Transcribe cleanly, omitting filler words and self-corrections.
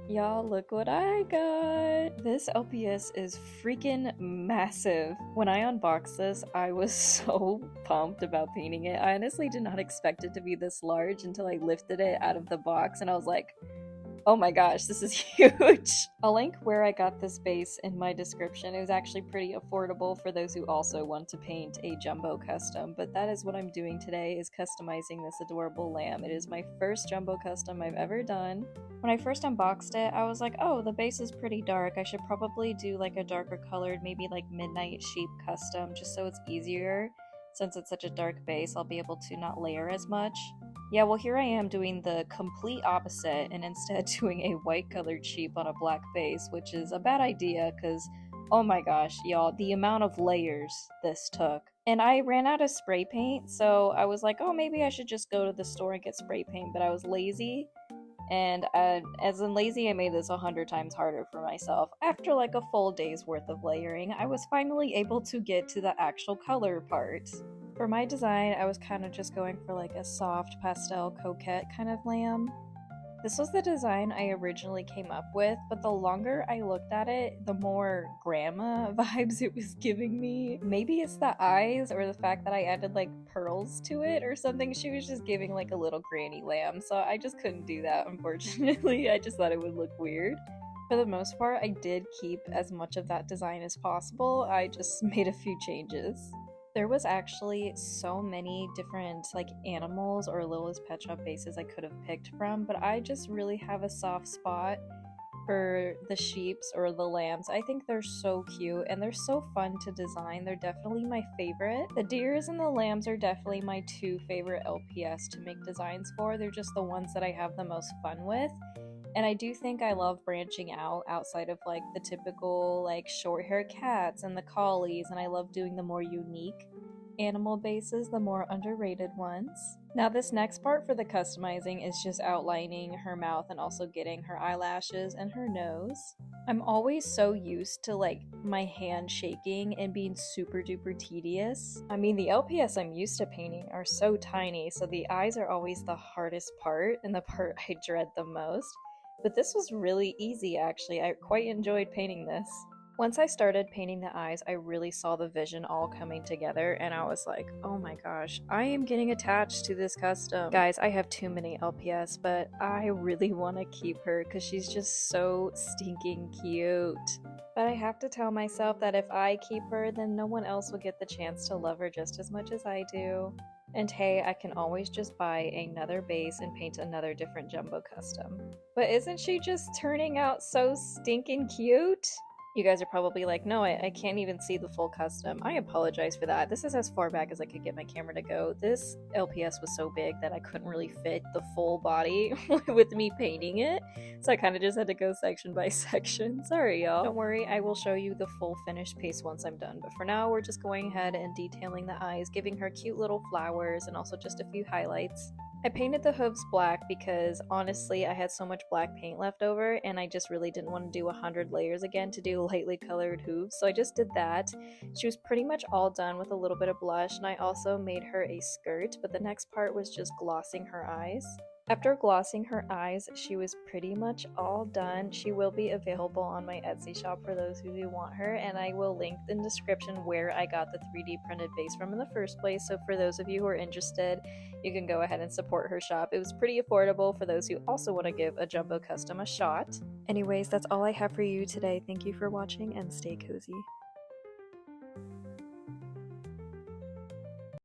Y'all, look what I got! This LPS is freaking massive. When I unboxed this, I was so pumped about painting it. I honestly did not expect it to be this large until I lifted it out of the box and I was like, oh my gosh, this is huge! I'll link where I got this base in my description. It was actually pretty affordable for those who also want to paint a jumbo custom, but that is what I'm doing today, is customizing this adorable lamb. It is my first jumbo custom I've ever done. When I first unboxed it, I was like, oh, the base is pretty dark. I should probably do like a darker colored, maybe like midnight sheep custom, just so it's easier. Since it's such a dark base, I'll be able to not layer as much. Yeah, well, here I am doing the complete opposite and instead doing a white colored sheep on a black base, which is a bad idea because, oh my gosh, y'all, the amount of layers this took. And I ran out of spray paint, so I was like, oh, maybe I should just go to the store and get spray paint, but I was lazy. And as in lazy, I made this 100 times harder for myself. After like a full day's worth of layering, I was finally able to get to the actual color part. For my design, I was kind of just going for like a soft pastel coquette kind of lamb. This was the design I originally came up with, but the longer I looked at it, the more grandma vibes it was giving me. Maybe it's the eyes or the fact that I added like pearls to it or something. She was just giving like a little granny lamb, so I just couldn't do that, unfortunately. I just thought it would look weird. For the most part, I did keep as much of that design as possible. I just made a few changes. There was actually so many different like animals or Littlest Pet Shop bases I could have picked from, but I just really have a soft spot for the sheeps or the lambs. I think they're so cute and they're so fun to design. They're definitely my favorite. The deers and the lambs are definitely my two favorite LPS to make designs for. They're just the ones that I have the most fun with. And I do think I love branching out outside of like the typical like short hair cats and the collies, and I love doing the more unique animal bases, the more underrated ones. Now this next part for the customizing is just outlining her mouth and also getting her eyelashes and her nose. I'm always so used to like my hand shaking and being super duper tedious. I mean, the LPS I'm used to painting are so tiny, so the eyes are always the hardest part and the part I dread the most. But this was really easy actually. I quite enjoyed painting this. Once I started painting the eyes, I really saw the vision all coming together and I was like, oh my gosh, I am getting attached to this custom. Guys, I have too many LPS, but I really want to keep her because she's just so stinking cute. But I have to tell myself that if I keep her, then no one else will get the chance to love her just as much as I do. And hey, I can always just buy another base and paint another different jumbo custom. But isn't she just turning out so stinking cute? You guys are probably like, no, I can't even see the full custom. I apologize for that. This is as far back as I could get my camera to go. This LPS was so big that I couldn't really fit the full body with me painting it. So I kind of just had to go section by section. Sorry, y'all. Don't worry, I will show you the full finished piece once I'm done. But for now, we're just going ahead and detailing the eyes, giving her cute little flowers and also just a few highlights. I painted the hooves black because honestly I had so much black paint left over and I just really didn't want to do 100 layers again to do lightly colored hooves, so I just did that. She was pretty much all done with a little bit of blush, and I also made her a skirt, but the next part was just glossing her eyes. After glossing her eyes, she was pretty much all done. She will be available on my Etsy shop for those who do want her, and I will link in the description where I got the 3D printed base from in the first place, so for those of you who are interested, you can go ahead and support her shop. It was pretty affordable for those who also want to give a jumbo custom a shot. Anyways, that's all I have for you today. Thank you for watching and stay cozy.